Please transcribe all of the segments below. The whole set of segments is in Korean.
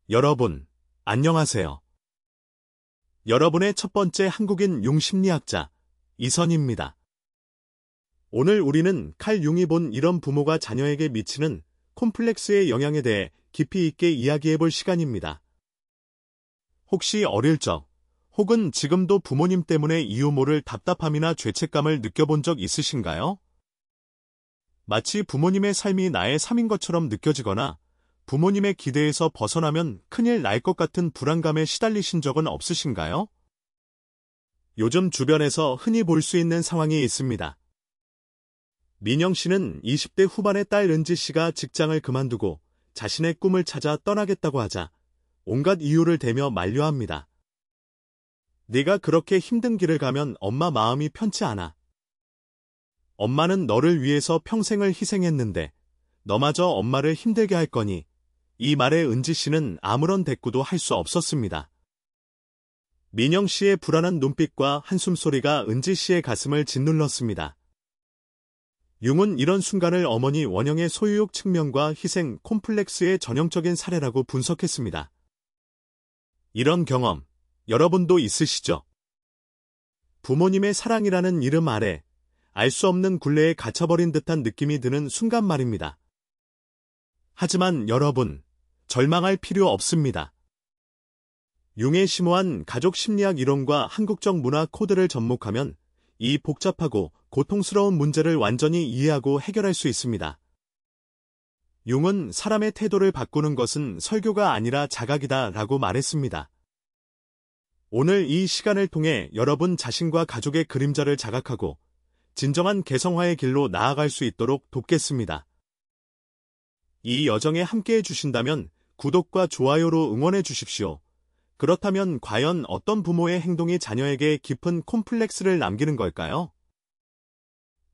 여러분, 안녕하세요. 여러분의 첫 번째 한국인 융심리학자 이선희입니다. 오늘 우리는 칼 융이 본 이런 부모가 자녀에게 미치는 콤플렉스의 영향에 대해 깊이 있게 이야기해볼 시간입니다. 혹시 어릴 적, 혹은 지금도 부모님 때문에 이유 모를 답답함이나 죄책감을 느껴본 적 있으신가요? 마치 부모님의 삶이 나의 삶인 것처럼 느껴지거나 부모님의 기대에서 벗어나면 큰일 날 것 같은 불안감에 시달리신 적은 없으신가요? 요즘 주변에서 흔히 볼 수 있는 상황이 있습니다. 민영 씨는 20대 후반의 딸 은지 씨가 직장을 그만두고 자신의 꿈을 찾아 떠나겠다고 하자 온갖 이유를 대며 만류합니다. 네가 그렇게 힘든 길을 가면 엄마 마음이 편치 않아. 엄마는 너를 위해서 평생을 희생했는데 너마저 엄마를 힘들게 할 거니 이 말에 은지 씨는 아무런 대꾸도 할 수 없었습니다. 민영 씨의 불안한 눈빛과 한숨소리가 은지 씨의 가슴을 짓눌렀습니다. 융은 이런 순간을 어머니 원영의 소유욕 측면과 희생 콤플렉스의 전형적인 사례라고 분석했습니다. 이런 경험, 여러분도 있으시죠? 부모님의 사랑이라는 이름 아래 알 수 없는 굴레에 갇혀버린 듯한 느낌이 드는 순간 말입니다. 하지만 여러분, 절망할 필요 없습니다. 융의 심오한 가족 심리학 이론과 한국적 문화 코드를 접목하면 이 복잡하고 고통스러운 문제를 완전히 이해하고 해결할 수 있습니다. 융은 사람의 태도를 바꾸는 것은 설교가 아니라 자각이다 라고 말했습니다. 오늘 이 시간을 통해 여러분 자신과 가족의 그림자를 자각하고 진정한 개성화의 길로 나아갈 수 있도록 돕겠습니다. 이 여정에 함께해 주신다면 구독과 좋아요로 응원해 주십시오. 그렇다면 과연 어떤 부모의 행동이 자녀에게 깊은 콤플렉스를 남기는 걸까요?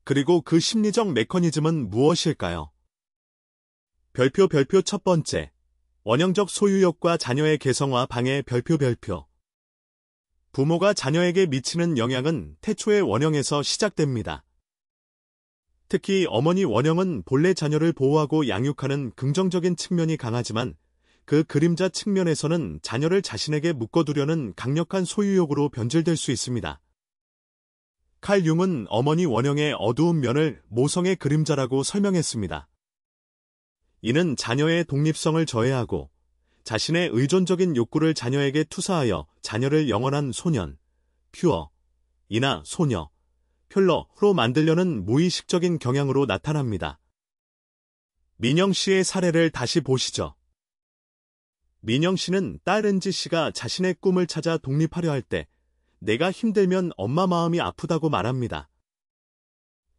그리고 그 심리적 메커니즘은 무엇일까요? 별표 첫 번째, 원형적 소유욕과 자녀의 개성화 방해 별표. 부모가 자녀에게 미치는 영향은 태초의 원형에서 시작됩니다. 특히 어머니 원형은 본래 자녀를 보호하고 양육하는 긍정적인 측면이 강하지만 그 그림자 측면에서는 자녀를 자신에게 묶어두려는 강력한 소유욕으로 변질될 수 있습니다. 칼 융은 어머니 원형의 어두운 면을 모성의 그림자라고 설명했습니다. 이는 자녀의 독립성을 저해하고 자신의 의존적인 욕구를 자녀에게 투사하여 자녀를 영원한 소년, 퓨어이나 소녀, 퓰러로 만들려는 무의식적인 경향으로 나타납니다. 민영 씨의 사례를 다시 보시죠. 민영 씨는 딸 은지 씨가 자신의 꿈을 찾아 독립하려 할 때 내가 힘들면 엄마 마음이 아프다고 말합니다.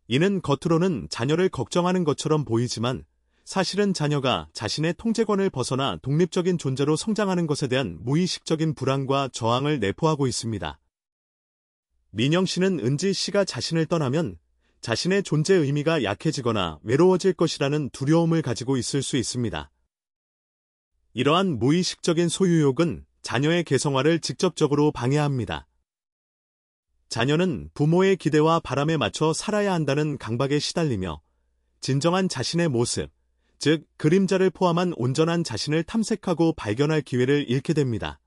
이는 겉으로는 자녀를 걱정하는 것처럼 보이지만 사실은 자녀가 자신의 통제권을 벗어나 독립적인 존재로 성장하는 것에 대한 무의식적인 불안과 저항을 내포하고 있습니다. 민영 씨는 은지 씨가 자신을 떠나면 자신의 존재 의미가 약해지거나 외로워질 것이라는 두려움을 가지고 있을 수 있습니다. 이러한 무의식적인 소유욕은 자녀의 개성화를 직접적으로 방해합니다. 자녀는 부모의 기대와 바람에 맞춰 살아야 한다는 강박에 시달리며 진정한 자신의 모습, 즉 그림자를 포함한 온전한 자신을 탐색하고 발견할 기회를 잃게 됩니다.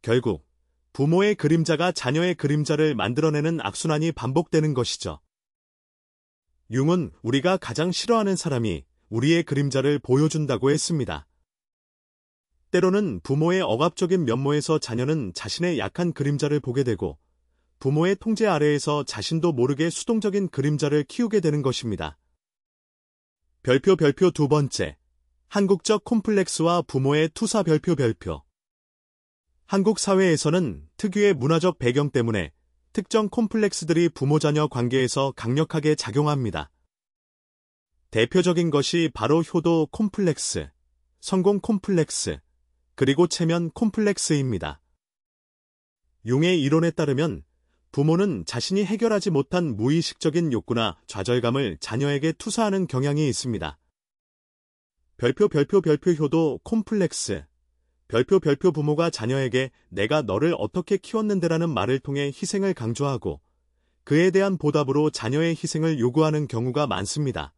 결국 부모의 그림자가 자녀의 그림자를 만들어내는 악순환이 반복되는 것이죠. 융은 우리가 가장 싫어하는 사람이 우리의 그림자를 보여준다고 했습니다. 때로는 부모의 억압적인 면모에서 자녀는 자신의 약한 그림자를 보게 되고 부모의 통제 아래에서 자신도 모르게 수동적인 그림자를 키우게 되는 것입니다. 별표 두 번째, 한국적 콤플렉스와 부모의 투사 별표. 한국 사회에서는 특유의 문화적 배경 때문에 특정 콤플렉스들이 부모-자녀 관계에서 강력하게 작용합니다. 대표적인 것이 바로 효도 콤플렉스, 성공 콤플렉스, 그리고 체면 콤플렉스입니다. 융의 이론에 따르면 부모는 자신이 해결하지 못한 무의식적인 욕구나 좌절감을 자녀에게 투사하는 경향이 있습니다. 별표 효도 콤플렉스, 별표 부모가 자녀에게 내가 너를 어떻게 키웠는데라는 말을 통해 희생을 강조하고 그에 대한 보답으로 자녀의 희생을 요구하는 경우가 많습니다.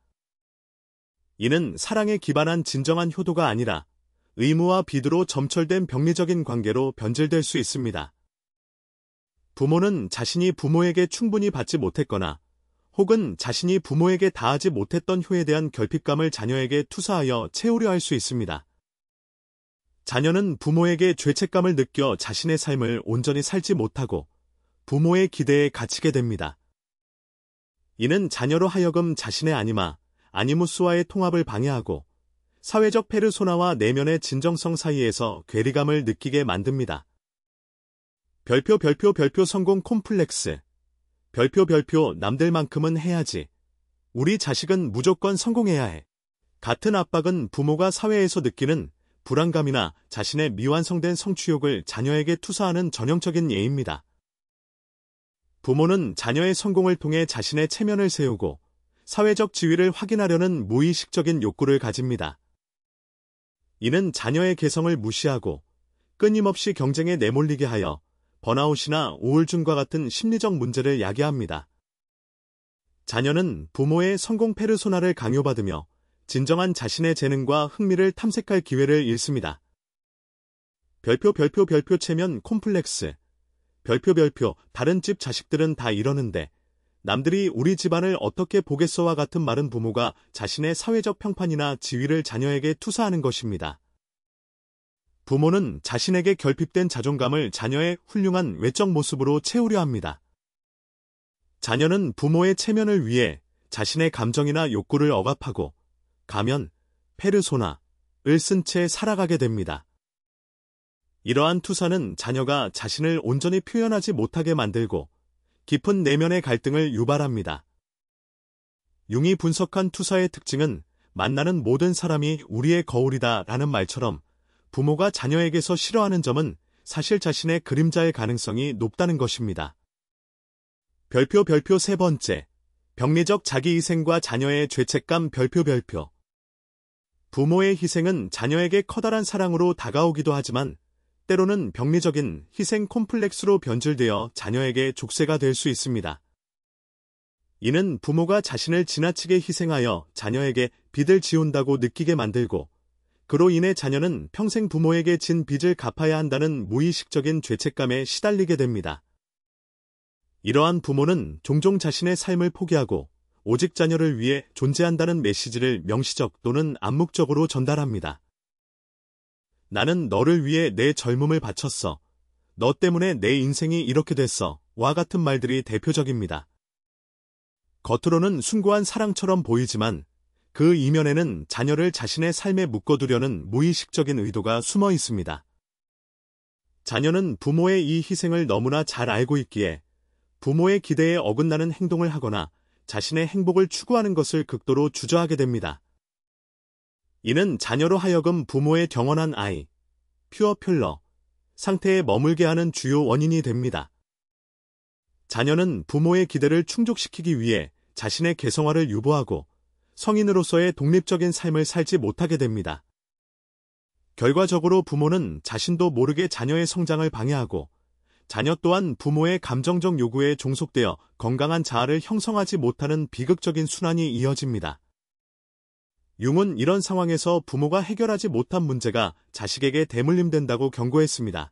이는 사랑에 기반한 진정한 효도가 아니라 의무와 비두로 점철된 병리적인 관계로 변질될 수 있습니다. 부모는 자신이 부모에게 충분히 받지 못했거나 혹은 자신이 부모에게 다하지 못했던 효에 대한 결핍감을 자녀에게 투사하여 채우려 할 수 있습니다. 자녀는 부모에게 죄책감을 느껴 자신의 삶을 온전히 살지 못하고 부모의 기대에 갇히게 됩니다. 이는 자녀로 하여금 자신의 아니무스와의 통합을 방해하고 사회적 페르소나와 내면의 진정성 사이에서 괴리감을 느끼게 만듭니다. 별표 성공 콤플렉스. 별표 남들만큼은 해야지. 우리 자식은 무조건 성공해야 해. 같은 압박은 부모가 사회에서 느끼는 불안감이나 자신의 미완성된 성취욕을 자녀에게 투사하는 전형적인 예입니다. 부모는 자녀의 성공을 통해 자신의 체면을 세우고 사회적 지위를 확인하려는 무의식적인 욕구를 가집니다. 이는 자녀의 개성을 무시하고 끊임없이 경쟁에 내몰리게 하여 번아웃이나 우울증과 같은 심리적 문제를 야기합니다. 자녀는 부모의 성공 페르소나를 강요받으며 진정한 자신의 재능과 흥미를 탐색할 기회를 잃습니다. 별표 체면 콤플렉스. 별표 다른 집 자식들은 다 이러는데 남들이 우리 집안을 어떻게 보겠어와 같은 말은 부모가 자신의 사회적 평판이나 지위를 자녀에게 투사하는 것입니다. 부모는 자신에게 결핍된 자존감을 자녀의 훌륭한 외적 모습으로 채우려 합니다. 자녀는 부모의 체면을 위해 자신의 감정이나 욕구를 억압하고 가면, 페르소나를 쓴 채 살아가게 됩니다. 이러한 투사는 자녀가 자신을 온전히 표현하지 못하게 만들고 깊은 내면의 갈등을 유발합니다. 융이 분석한 투사의 특징은 만나는 모든 사람이 우리의 거울이다 라는 말처럼 부모가 자녀에게서 싫어하는 점은 사실 자신의 그림자일 가능성이 높다는 것입니다. 별표 세 번째. 병리적 자기희생과 자녀의 죄책감 별표. 부모의 희생은 자녀에게 커다란 사랑으로 다가오기도 하지만 때로는 병리적인 희생 콤플렉스로 변질되어 자녀에게 족쇄가 될 수 있습니다. 이는 부모가 자신을 지나치게 희생하여 자녀에게 빚을 지운다고 느끼게 만들고 그로 인해 자녀는 평생 부모에게 진 빚을 갚아야 한다는 무의식적인 죄책감에 시달리게 됩니다. 이러한 부모는 종종 자신의 삶을 포기하고 오직 자녀를 위해 존재한다는 메시지를 명시적 또는 암묵적으로 전달합니다. 나는 너를 위해 내 젊음을 바쳤어. 너 때문에 내 인생이 이렇게 됐어. 와 같은 말들이 대표적입니다. 겉으로는 숭고한 사랑처럼 보이지만 그 이면에는 자녀를 자신의 삶에 묶어두려는 무의식적인 의도가 숨어 있습니다. 자녀는 부모의 이 희생을 너무나 잘 알고 있기에 부모의 기대에 어긋나는 행동을 하거나 자신의 행복을 추구하는 것을 극도로 주저하게 됩니다. 이는 자녀로 하여금 부모의 경원한 아이, 퓨어 퓰러 상태에 머물게 하는 주요 원인이 됩니다. 자녀는 부모의 기대를 충족시키기 위해 자신의 개성화를 유보하고 성인으로서의 독립적인 삶을 살지 못하게 됩니다. 결과적으로 부모는 자신도 모르게 자녀의 성장을 방해하고 자녀 또한 부모의 감정적 요구에 종속되어 건강한 자아를 형성하지 못하는 비극적인 순환이 이어집니다. 융은 이런 상황에서 부모가 해결하지 못한 문제가 자식에게 대물림된다고 경고했습니다.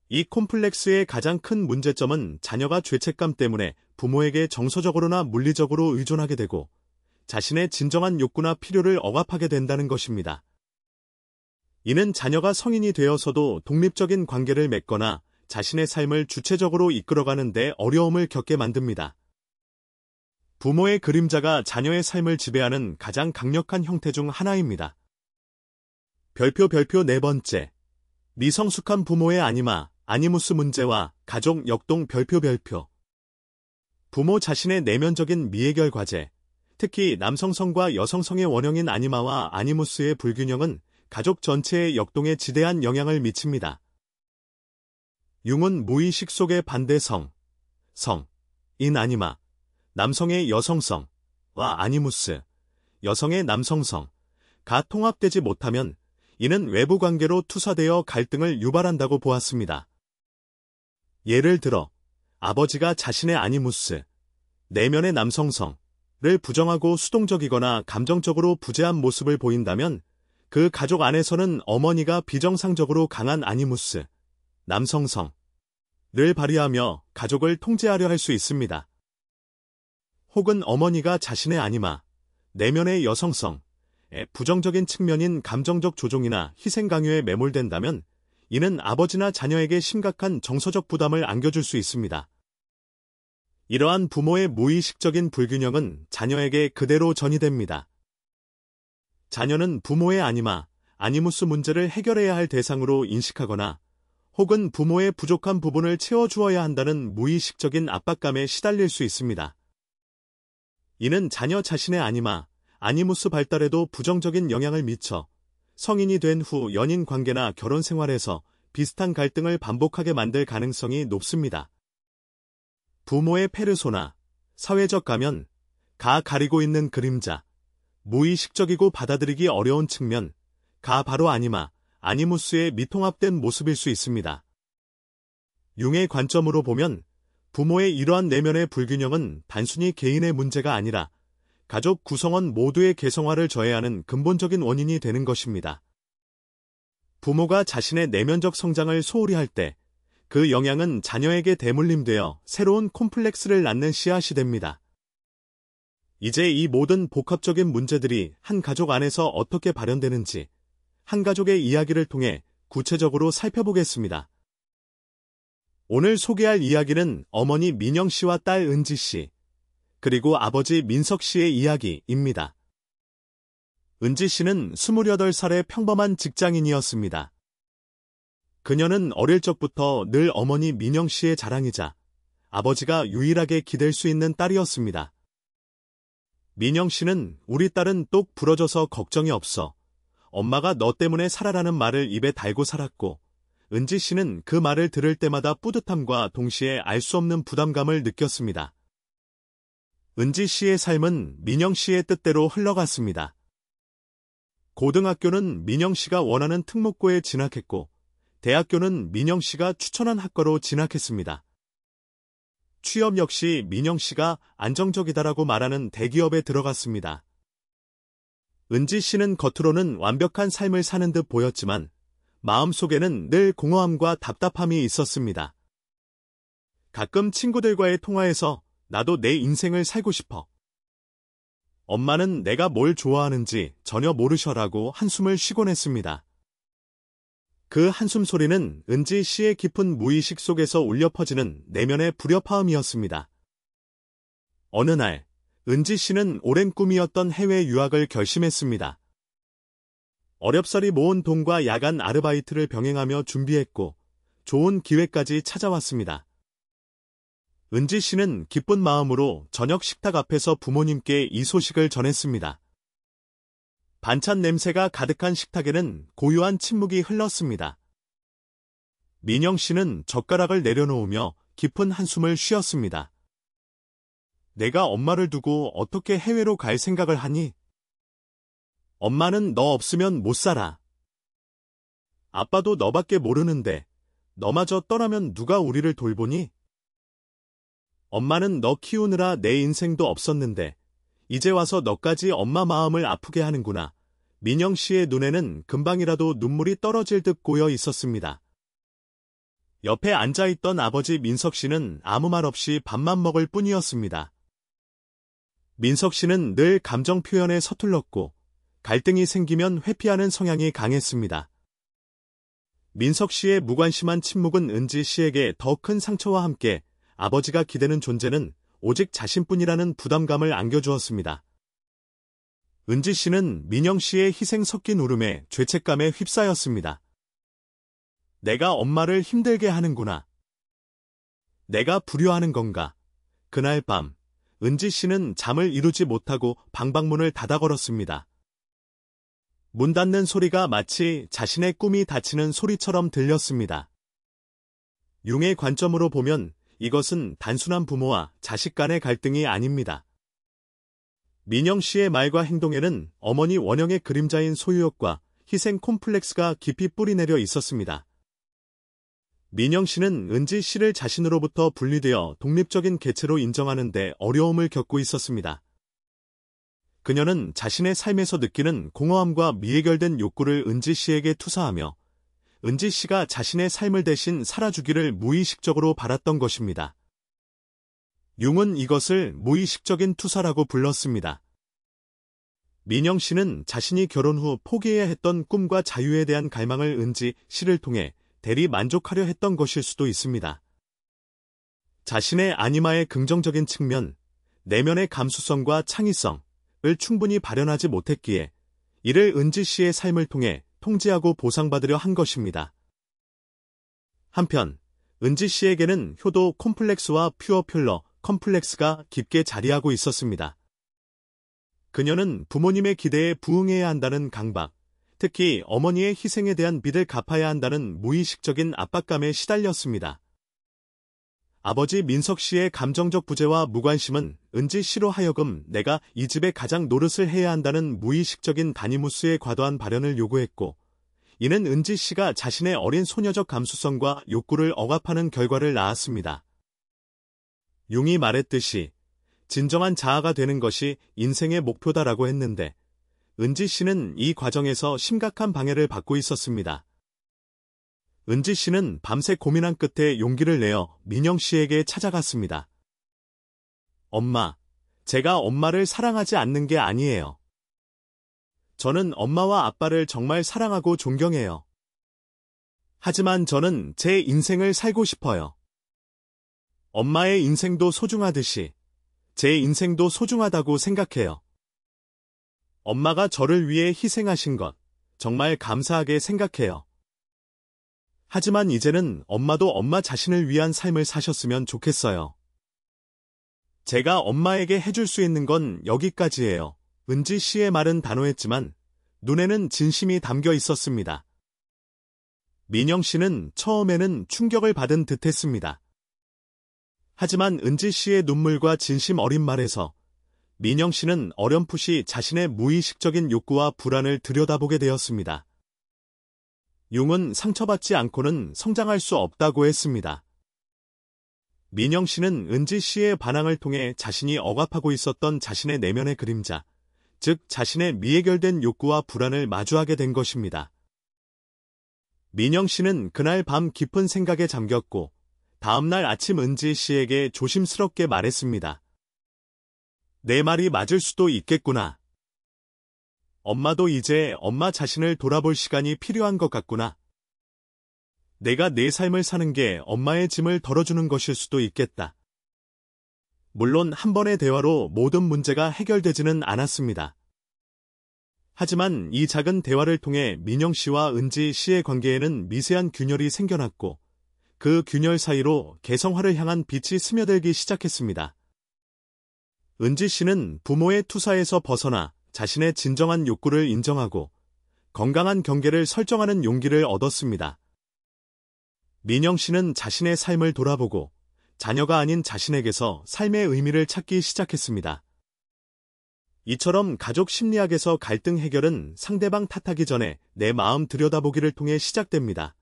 이 콤플렉스의 가장 큰 문제점은 자녀가 죄책감 때문에 부모에게 정서적으로나 물리적으로 의존하게 되고 자신의 진정한 욕구나 필요를 억압하게 된다는 것입니다. 이는 자녀가 성인이 되어서도 독립적인 관계를 맺거나 자신의 삶을 주체적으로 이끌어가는 데 어려움을 겪게 만듭니다. 부모의 그림자가 자녀의 삶을 지배하는 가장 강력한 형태 중 하나입니다. 별표 네 번째. 미성숙한 부모의 아니무스 문제와 가족 역동 별표. 부모 자신의 내면적인 미해결 과제, 특히 남성성과 여성성의 원형인 아니마와 아니무스의 불균형은 가족 전체의 역동에 지대한 영향을 미칩니다. 융은 무의식 속의 반대성, 인 아니마, 남성의 여성성과 아니무스, 여성의 남성성가 통합되지 못하면 이는 외부 관계로 투사되어 갈등을 유발한다고 보았습니다. 예를 들어 아버지가 자신의 아니무스, 내면의 남성성을 부정하고 수동적이거나 감정적으로 부재한 모습을 보인다면 그 가족 안에서는 어머니가 비정상적으로 강한 아니무스, 남성성을 발휘하며 가족을 통제하려 할 수 있습니다. 혹은 어머니가 자신의 아니마, 내면의 여성성에 부정적인 측면인 감정적 조종이나 희생 강요에 매몰된다면 이는 아버지나 자녀에게 심각한 정서적 부담을 안겨줄 수 있습니다. 이러한 부모의 무의식적인 불균형은 자녀에게 그대로 전이됩니다. 자녀는 부모의 아니마, 아니무스 문제를 해결해야 할 대상으로 인식하거나 혹은 부모의 부족한 부분을 채워주어야 한다는 무의식적인 압박감에 시달릴 수 있습니다. 이는 자녀 자신의 아니마, 아니무스 발달에도 부정적인 영향을 미쳐 성인이 된 후 연인 관계나 결혼 생활에서 비슷한 갈등을 반복하게 만들 가능성이 높습니다. 부모의 페르소나, 사회적 가면, 가리고 있는 그림자, 무의식적이고 받아들이기 어려운 측면, 바로 아니마, 아니무스의 미통합된 모습일 수 있습니다. 융의 관점으로 보면 부모의 이러한 내면의 불균형은 단순히 개인의 문제가 아니라 가족 구성원 모두의 개성화를 저해하는 근본적인 원인이 되는 것입니다. 부모가 자신의 내면적 성장을 소홀히 할 때 그 영향은 자녀에게 대물림되어 새로운 콤플렉스를 낳는 씨앗이 됩니다. 이제 이 모든 복합적인 문제들이 한 가족 안에서 어떻게 발현되는지 한 가족의 이야기를 통해 구체적으로 살펴보겠습니다. 오늘 소개할 이야기는 어머니 민영 씨와 딸 은지 씨, 그리고 아버지 민석 씨의 이야기입니다. 은지 씨는 28살의 평범한 직장인이었습니다. 그녀는 어릴 적부터 늘 어머니 민영 씨의 자랑이자 아버지가 유일하게 기댈 수 있는 딸이었습니다. 민영 씨는 우리 딸은 똑 부러져서 걱정이 없어. 엄마가 너 때문에 살아라는 말을 입에 달고 살았고, 은지 씨는 그 말을 들을 때마다 뿌듯함과 동시에 알 수 없는 부담감을 느꼈습니다. 은지 씨의 삶은 민영 씨의 뜻대로 흘러갔습니다. 고등학교는 민영 씨가 원하는 특목고에 진학했고, 대학교는 민영 씨가 추천한 학과로 진학했습니다. 취업 역시 민영 씨가 안정적이다라고 말하는 대기업에 들어갔습니다. 은지 씨는 겉으로는 완벽한 삶을 사는 듯 보였지만 마음속에는 늘 공허함과 답답함이 있었습니다. 가끔 친구들과의 통화에서 나도 내 인생을 살고 싶어. 엄마는 내가 뭘 좋아하는지 전혀 모르셔라고 한숨을 쉬곤 했습니다. 그 한숨 소리는 은지 씨의 깊은 무의식 속에서 울려 퍼지는 내면의 불협화음이었습니다. 어느 날, 은지 씨는 오랜 꿈이었던 해외 유학을 결심했습니다. 어렵사리 모은 돈과 야간 아르바이트를 병행하며 준비했고, 좋은 기회까지 찾아왔습니다. 은지 씨는 기쁜 마음으로 저녁 식탁 앞에서 부모님께 이 소식을 전했습니다. 반찬 냄새가 가득한 식탁에는 고요한 침묵이 흘렀습니다. 민영 씨는 젓가락을 내려놓으며 깊은 한숨을 쉬었습니다. 내가 엄마를 두고 어떻게 해외로 갈 생각을 하니? 엄마는 너 없으면 못 살아. 아빠도 너밖에 모르는데 너마저 떠나면 누가 우리를 돌보니? 엄마는 너 키우느라 내 인생도 없었는데 이제 와서 너까지 엄마 마음을 아프게 하는구나. 민영 씨의 눈에는 금방이라도 눈물이 떨어질 듯 고여 있었습니다. 옆에 앉아있던 아버지 민석 씨는 아무 말 없이 밥만 먹을 뿐이었습니다. 민석 씨는 늘 감정 표현에 서툴렀고 갈등이 생기면 회피하는 성향이 강했습니다. 민석 씨의 무관심한 침묵은 은지 씨에게 더 큰 상처와 함께 아버지가 기대는 존재는 오직 자신뿐이라는 부담감을 안겨주었습니다. 은지 씨는 민영 씨의 희생 섞인 울음에 죄책감에 휩싸였습니다. 내가 엄마를 힘들게 하는구나. 내가 불효하는 건가. 그날 밤, 은지 씨는 잠을 이루지 못하고 방방문을 닫아 걸었습니다. 문 닫는 소리가 마치 자신의 꿈이 닫히는 소리처럼 들렸습니다. 융의 관점으로 보면 이것은 단순한 부모와 자식 간의 갈등이 아닙니다. 민영 씨의 말과 행동에는 어머니 원영의 그림자인 소유욕과 희생 콤플렉스가 깊이 뿌리내려 있었습니다. 민영 씨는 은지 씨를 자신으로부터 분리되어 독립적인 개체로 인정하는 데 어려움을 겪고 있었습니다. 그녀는 자신의 삶에서 느끼는 공허함과 미해결된 욕구를 은지 씨에게 투사하며 은지 씨가 자신의 삶을 대신 살아주기를 무의식적으로 바랐던 것입니다. 융은 이것을 무의식적인 투사라고 불렀습니다. 민영 씨는 자신이 결혼 후 포기해야 했던 꿈과 자유에 대한 갈망을 은지 씨를 통해 대리 만족하려 했던 것일 수도 있습니다. 자신의 아니마의 긍정적인 측면, 내면의 감수성과 창의성을 충분히 발현하지 못했기에 이를 은지 씨의 삶을 통해 통제하고 보상받으려 한 것입니다. 한편 은지 씨에게는 효도 콤플렉스와 퓨어 퓰러 컴플렉스가 깊게 자리하고 있었습니다. 그녀는 부모님의 기대에 부응해야 한다는 강박, 특히 어머니의 희생에 대한 빚을 갚아야 한다는 무의식적인 압박감에 시달렸습니다. 아버지 민석 씨의 감정적 부재와 무관심은 은지 씨로 하여금 내가 이 집의 가장 노릇을 해야 한다는 무의식적인 다니무스의 과도한 발현을 요구했고, 이는 은지 씨가 자신의 어린 소녀적 감수성과 욕구를 억압하는 결과를 낳았습니다. 융이 말했듯이 진정한 자아가 되는 것이 인생의 목표다라고 했는데 은지 씨는 이 과정에서 심각한 방해를 받고 있었습니다. 은지 씨는 밤새 고민한 끝에 용기를 내어 민영 씨에게 찾아갔습니다. 엄마, 제가 엄마를 사랑하지 않는 게 아니에요. 저는 엄마와 아빠를 정말 사랑하고 존경해요. 하지만 저는 제 인생을 살고 싶어요. 엄마의 인생도 소중하듯이 제 인생도 소중하다고 생각해요. 엄마가 저를 위해 희생하신 것 정말 감사하게 생각해요. 하지만 이제는 엄마도 엄마 자신을 위한 삶을 사셨으면 좋겠어요. 제가 엄마에게 해줄 수 있는 건 여기까지예요. 은지 씨의 말은 단호했지만 눈에는 진심이 담겨 있었습니다. 민영 씨는 처음에는 충격을 받은 듯했습니다. 하지만 은지 씨의 눈물과 진심 어린 말에서 민영 씨는 어렴풋이 자신의 무의식적인 욕구와 불안을 들여다보게 되었습니다. 융은 상처받지 않고는 성장할 수 없다고 했습니다. 민영 씨는 은지 씨의 반항을 통해 자신이 억압하고 있었던 자신의 내면의 그림자, 즉 자신의 미해결된 욕구와 불안을 마주하게 된 것입니다. 민영 씨는 그날 밤 깊은 생각에 잠겼고 다음날 아침 은지 씨에게 조심스럽게 말했습니다. 내 말이 맞을 수도 있겠구나. 엄마도 이제 엄마 자신을 돌아볼 시간이 필요한 것 같구나. 내가 내 삶을 사는 게 엄마의 짐을 덜어주는 것일 수도 있겠다. 물론 한 번의 대화로 모든 문제가 해결되지는 않았습니다. 하지만 이 작은 대화를 통해 민영 씨와 은지 씨의 관계에는 미세한 균열이 생겨났고 그 균열 사이로 개성화를 향한 빛이 스며들기 시작했습니다. 은지 씨는 부모의 투사에서 벗어나 자신의 진정한 욕구를 인정하고 건강한 경계를 설정하는 용기를 얻었습니다. 민영 씨는 자신의 삶을 돌아보고 자녀가 아닌 자신에게서 삶의 의미를 찾기 시작했습니다. 이처럼 가족 심리학에서 갈등 해결은 상대방 탓하기 전에 내 마음 들여다보기를 통해 시작됩니다.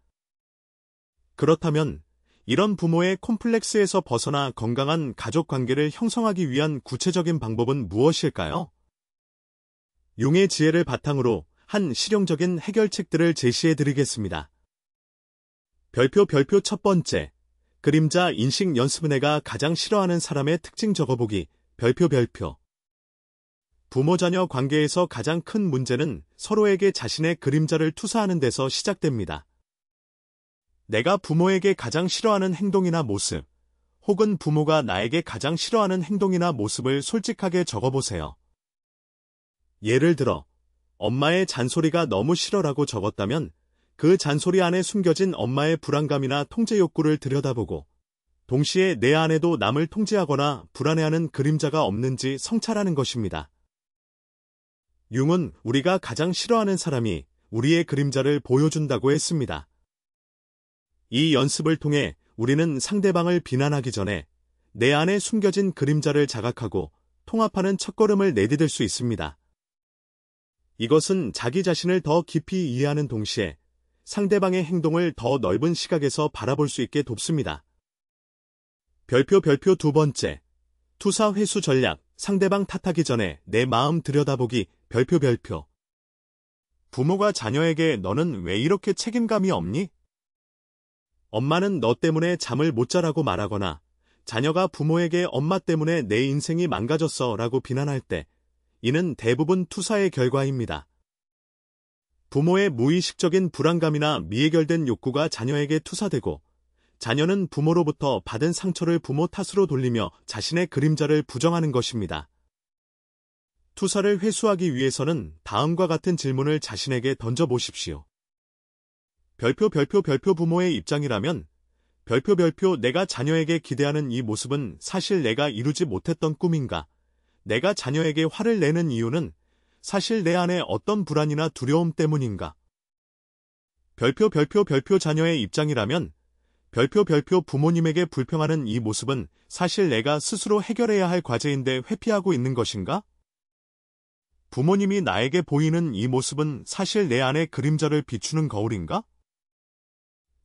그렇다면 이런 부모의 콤플렉스에서 벗어나 건강한 가족 관계를 형성하기 위한 구체적인 방법은 무엇일까요? 융의 지혜를 바탕으로 한 실용적인 해결책들을 제시해드리겠습니다. 별표 첫 번째, 그림자 인식 연습. 내가 가장 싫어하는 사람의 특징 적어보기. 별표. 부모-자녀 관계에서 가장 큰 문제는 서로에게 자신의 그림자를 투사하는 데서 시작됩니다. 내가 부모에게 가장 싫어하는 행동이나 모습, 혹은 부모가 나에게 가장 싫어하는 행동이나 모습을 솔직하게 적어보세요. 예를 들어, 엄마의 잔소리가 너무 싫어라고 적었다면 그 잔소리 안에 숨겨진 엄마의 불안감이나 통제 욕구를 들여다보고 동시에 내 안에도 남을 통제하거나 불안해하는 그림자가 없는지 성찰하는 것입니다. 융은 우리가 가장 싫어하는 사람이 우리의 그림자를 보여준다고 했습니다. 이 연습을 통해 우리는 상대방을 비난하기 전에 내 안에 숨겨진 그림자를 자각하고 통합하는 첫걸음을 내디딜 수 있습니다. 이것은 자기 자신을 더 깊이 이해하는 동시에 상대방의 행동을 더 넓은 시각에서 바라볼 수 있게 돕습니다. 별표 두 번째, 투사 회수 전략. 상대방 탓하기 전에 내 마음 들여다보기. 별표. 부모가 자녀에게 너는 왜 이렇게 책임감이 없니? 엄마는 너 때문에 잠을 못 자라고 말하거나 자녀가 부모에게 엄마 때문에 내 인생이 망가졌어 라고 비난할 때 이는 대부분 투사의 결과입니다. 부모의 무의식적인 불안감이나 미해결된 욕구가 자녀에게 투사되고 자녀는 부모로부터 받은 상처를 부모 탓으로 돌리며 자신의 그림자를 부정하는 것입니다. 투사를 회수하기 위해서는 다음과 같은 질문을 자신에게 던져보십시오. 별표 부모의 입장이라면 별표 내가 자녀에게 기대하는 이 모습은 사실 내가 이루지 못했던 꿈인가? 내가 자녀에게 화를 내는 이유는 사실 내 안에 어떤 불안이나 두려움 때문인가? 별표 자녀의 입장이라면 별표 부모님에게 불평하는 이 모습은 사실 내가 스스로 해결해야 할 과제인데 회피하고 있는 것인가? 부모님이 나에게 보이는 이 모습은 사실 내 안의 그림자를 비추는 거울인가?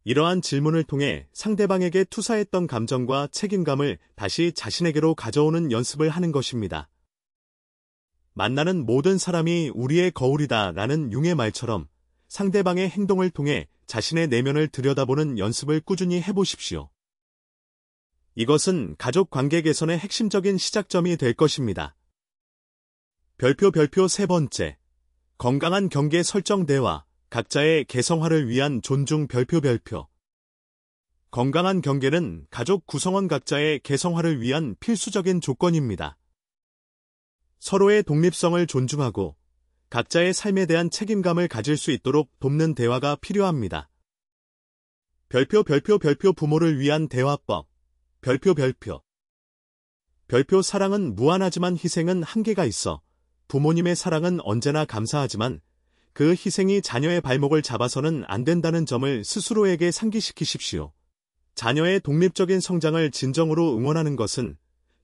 이러한 질문을 통해 상대방에게 투사했던 감정과 책임감을 다시 자신에게로 가져오는 연습을 하는 것입니다. 만나는 모든 사람이 우리의 거울이다 라는 융의 말처럼 상대방의 행동을 통해 자신의 내면을 들여다보는 연습을 꾸준히 해보십시오. 이것은 가족 관계 개선의 핵심적인 시작점이 될 것입니다. 별표 세 번째, 건강한 경계 설정 대화, 각자의 개성화를 위한 존중. 별표 건강한 경계는 가족 구성원 각자의 개성화를 위한 필수적인 조건입니다. 서로의 독립성을 존중하고 각자의 삶에 대한 책임감을 가질 수 있도록 돕는 대화가 필요합니다. 별표 부모를 위한 대화법. 별표 사랑은 무한하지만 희생은 한계가 있어. 부모님의 사랑은 언제나 감사하지만 그 희생이 자녀의 발목을 잡아서는 안 된다는 점을 스스로에게 상기시키십시오. 자녀의 독립적인 성장을 진정으로 응원하는 것은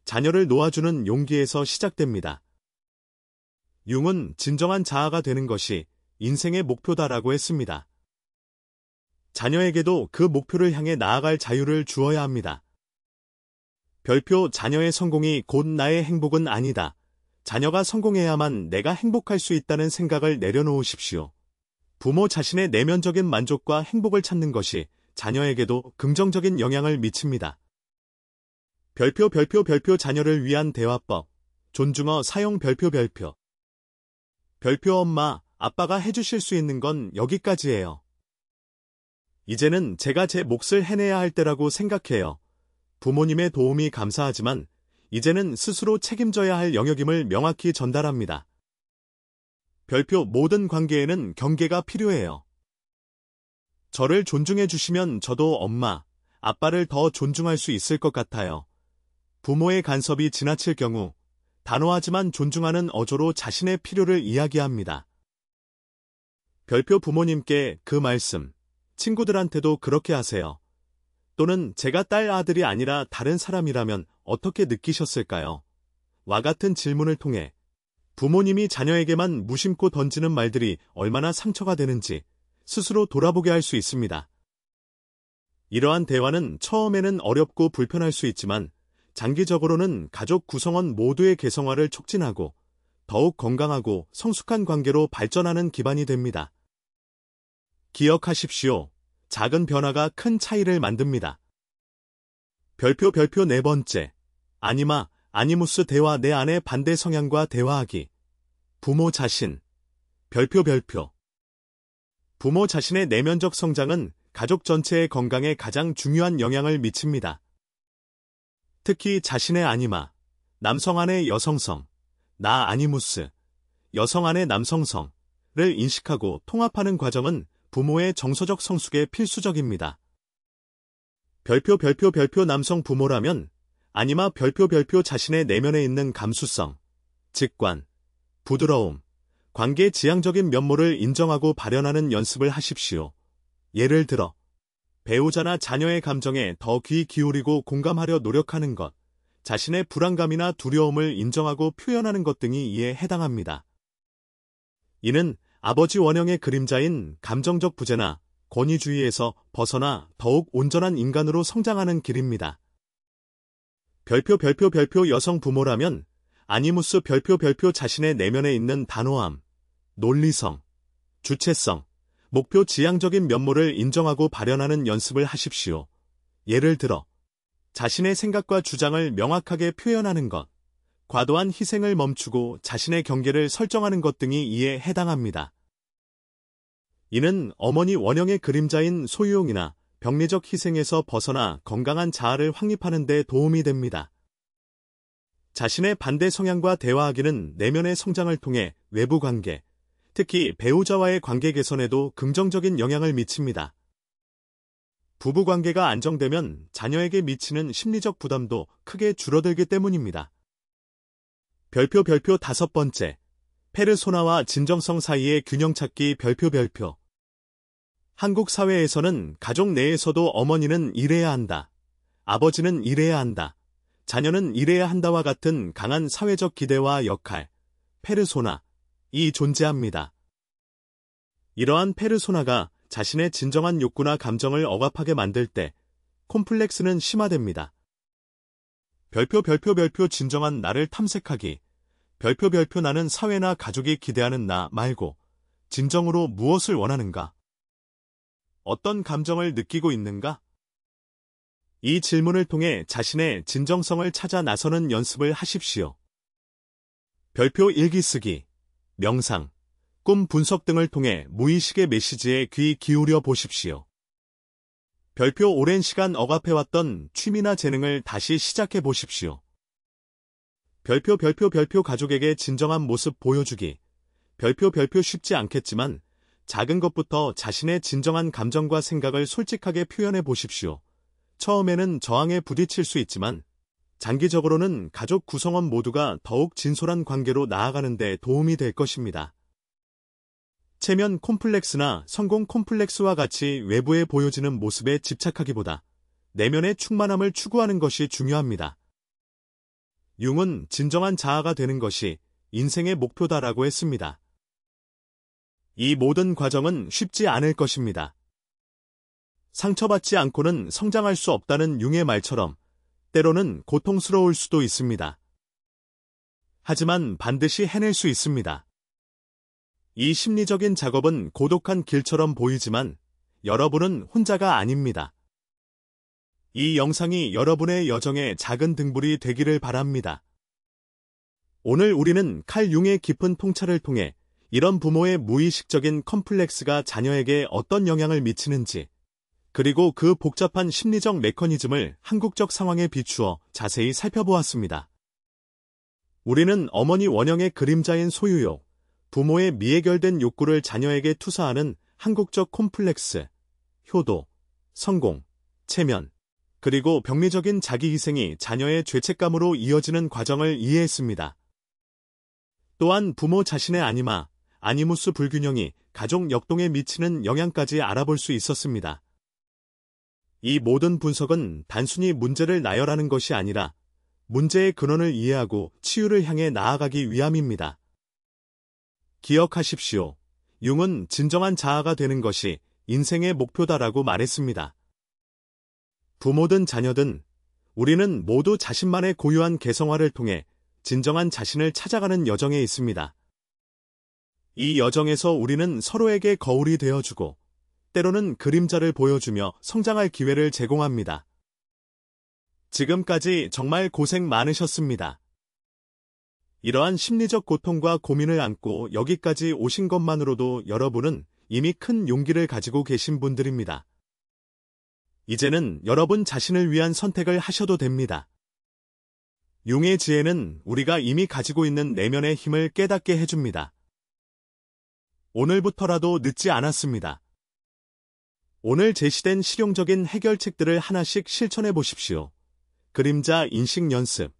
자녀를 놓아주는 용기에서 시작됩니다. 융은 진정한 자아가 되는 것이 인생의 목표다라고 했습니다. 자녀에게도 그 목표를 향해 나아갈 자유를 주어야 합니다. 별표 자녀의 성공이 곧 나의 행복은 아니다. 자녀가 성공해야만 내가 행복할 수 있다는 생각을 내려놓으십시오. 부모 자신의 내면적인 만족과 행복을 찾는 것이 자녀에게도 긍정적인 영향을 미칩니다. 별표 자녀를 위한 대화법. 존중어 사용. 별표 엄마, 아빠가 해주실 수 있는 건 여기까지예요. 이제는 제가 제 몫을 해내야 할 때라고 생각해요. 부모님의 도움이 감사하지만 이제는 스스로 책임져야 할 영역임을 명확히 전달합니다. 별표 모든 관계에는 경계가 필요해요. 저를 존중해 주시면 저도 엄마, 아빠를 더 존중할 수 있을 것 같아요. 부모의 간섭이 지나칠 경우 단호하지만 존중하는 어조로 자신의 필요를 이야기합니다. 별표 부모님께 그 말씀, 친구들한테도 그렇게 하세요. 또는 제가 딸 아들이 아니라 다른 사람이라면 어떻게 느끼셨을까요? 와 같은 질문을 통해 부모님이 자녀에게만 무심코 던지는 말들이 얼마나 상처가 되는지 스스로 돌아보게 할 수 있습니다. 이러한 대화는 처음에는 어렵고 불편할 수 있지만 장기적으로는 가족 구성원 모두의 개성화를 촉진하고 더욱 건강하고 성숙한 관계로 발전하는 기반이 됩니다. 기억하십시오. 작은 변화가 큰 차이를 만듭니다. 별표 네 번째. 아니무스 대화 내 안의 반대 성향과 대화하기. 부모 자신. 별표 부모 자신의 내면적 성장은 가족 전체의 건강에 가장 중요한 영향을 미칩니다. 특히 자신의 남성 안의 여성성, 나 아니무스, 여성 안의 남성성을 인식하고 통합하는 과정은 부모의 정서적 성숙에 필수적입니다. 별표 남성 부모라면 별표 자신의 내면에 있는 감수성, 직관, 부드러움, 관계 지향적인 면모를 인정하고 발현하는 연습을 하십시오. 예를 들어 배우자나 자녀의 감정에 더 귀 기울이고 공감하려 노력하는 것, 자신의 불안감이나 두려움을 인정하고 표현하는 것 등이 이에 해당합니다. 이는 아버지 원형의 그림자인 감정적 부재나 권위주의에서 벗어나 더욱 온전한 인간으로 성장하는 길입니다. 별표 여성 부모라면 아니무스 별표 자신의 내면에 있는 단호함, 논리성, 주체성, 목표 지향적인 면모를 인정하고 발현하는 연습을 하십시오. 예를 들어, 자신의 생각과 주장을 명확하게 표현하는 것, 과도한 희생을 멈추고 자신의 경계를 설정하는 것 등이 이에 해당합니다. 이는 어머니 원형의 그림자인 소유욕이나 병리적 희생에서 벗어나 건강한 자아를 확립하는 데 도움이 됩니다. 자신의 반대 성향과 대화하기는 내면의 성장을 통해 외부 관계, 특히 배우자와의 관계 개선에도 긍정적인 영향을 미칩니다. 부부관계가 안정되면 자녀에게 미치는 심리적 부담도 크게 줄어들기 때문입니다. 별표 5번째, 페르소나와 진정성 사이의 균형 찾기 별표. 한국 사회에서는 가족 내에서도 어머니는 이래야 한다, 아버지는 이래야 한다, 자녀는 이래야 한다와 같은 강한 사회적 기대와 역할, 페르소나, 이 존재합니다. 이러한 페르소나가 자신의 진정한 욕구나 감정을 억압하게 만들 때 콤플렉스는 심화됩니다. 별표 진정한 나를 탐색하기, 별표 나는 사회나 가족이 기대하는 나 말고 진정으로 무엇을 원하는가? 어떤 감정을 느끼고 있는가? 이 질문을 통해 자신의 진정성을 찾아 나서는 연습을 하십시오. 별표 일기 쓰기, 명상, 꿈 분석 등을 통해 무의식의 메시지에 귀 기울여 보십시오. 별표 오랜 시간 억압해왔던 취미나 재능을 다시 시작해 보십시오. 별표 가족에게 진정한 모습 보여주기, 별표 쉽지 않겠지만 작은 것부터 자신의 진정한 감정과 생각을 솔직하게 표현해 보십시오. 처음에는 저항에 부딪힐 수 있지만 장기적으로는 가족 구성원 모두가 더욱 진솔한 관계로 나아가는 데 도움이 될 것입니다. 체면 콤플렉스나 성공 콤플렉스와 같이 외부에 보여지는 모습에 집착하기보다 내면의 충만함을 추구하는 것이 중요합니다. 융은 진정한 자아가 되는 것이 인생의 목표다라고 했습니다. 이 모든 과정은 쉽지 않을 것입니다. 상처받지 않고는 성장할 수 없다는 융의 말처럼 때로는 고통스러울 수도 있습니다. 하지만 반드시 해낼 수 있습니다. 이 심리적인 작업은 고독한 길처럼 보이지만 여러분은 혼자가 아닙니다. 이 영상이 여러분의 여정의 작은 등불이 되기를 바랍니다. 오늘 우리는 칼 융의 깊은 통찰을 통해 이런 부모의 무의식적인 컴플렉스가 자녀에게 어떤 영향을 미치는지, 그리고 그 복잡한 심리적 메커니즘을 한국적 상황에 비추어 자세히 살펴보았습니다. 우리는 어머니 원형의 그림자인 소유욕, 부모의 미해결된 욕구를 자녀에게 투사하는 한국적 콤플렉스, 효도, 성공, 체면, 그리고 병리적인 자기희생이 자녀의 죄책감으로 이어지는 과정을 이해했습니다. 또한 부모 자신의 아니무스 불균형이 가족 역동에 미치는 영향까지 알아볼 수 있었습니다. 이 모든 분석은 단순히 문제를 나열하는 것이 아니라 문제의 근원을 이해하고 치유를 향해 나아가기 위함입니다. 기억하십시오. 융은 진정한 자아가 되는 것이 인생의 목표다라고 말했습니다. 부모든 자녀든 우리는 모두 자신만의 고유한 개성화를 통해 진정한 자신을 찾아가는 여정에 있습니다. 이 여정에서 우리는 서로에게 거울이 되어주고 때로는 그림자를 보여주며 성장할 기회를 제공합니다. 지금까지 정말 고생 많으셨습니다. 이러한 심리적 고통과 고민을 안고 여기까지 오신 것만으로도 여러분은 이미 큰 용기를 가지고 계신 분들입니다. 이제는 여러분 자신을 위한 선택을 하셔도 됩니다. 융의 지혜는 우리가 이미 가지고 있는 내면의 힘을 깨닫게 해줍니다. 오늘부터라도 늦지 않았습니다. 오늘 제시된 실용적인 해결책들을 하나씩 실천해 보십시오. 그림자 인식 연습,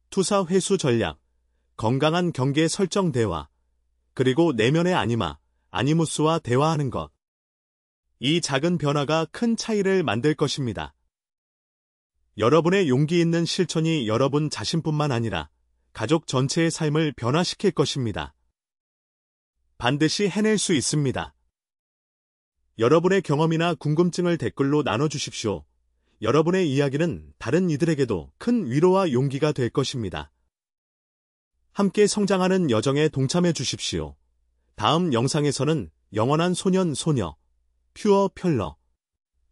투사 회수 전략, 건강한 경계 설정 대화, 그리고 내면의 아니무스와 대화하는 것. 이 작은 변화가 큰 차이를 만들 것입니다. 여러분의 용기 있는 실천이 여러분 자신뿐만 아니라 가족 전체의 삶을 변화시킬 것입니다. 반드시 해낼 수 있습니다. 여러분의 경험이나 궁금증을 댓글로 나눠주십시오. 여러분의 이야기는 다른 이들에게도 큰 위로와 용기가 될 것입니다. 함께 성장하는 여정에 동참해 주십시오. 다음 영상에서는 영원한 소년, 소녀, 퓨어 펼러,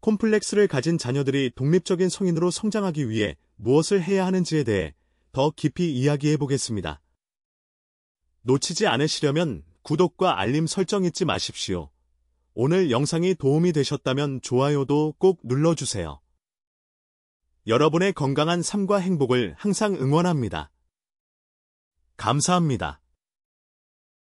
콤플렉스를 가진 자녀들이 독립적인 성인으로 성장하기 위해 무엇을 해야 하는지에 대해 더 깊이 이야기해 보겠습니다. 놓치지 않으시려면 구독과 알림 설정 잊지 마십시오. 오늘 영상이 도움이 되셨다면 좋아요도 꼭 눌러주세요. 여러분의 건강한 삶과 행복을 항상 응원합니다. 감사합니다.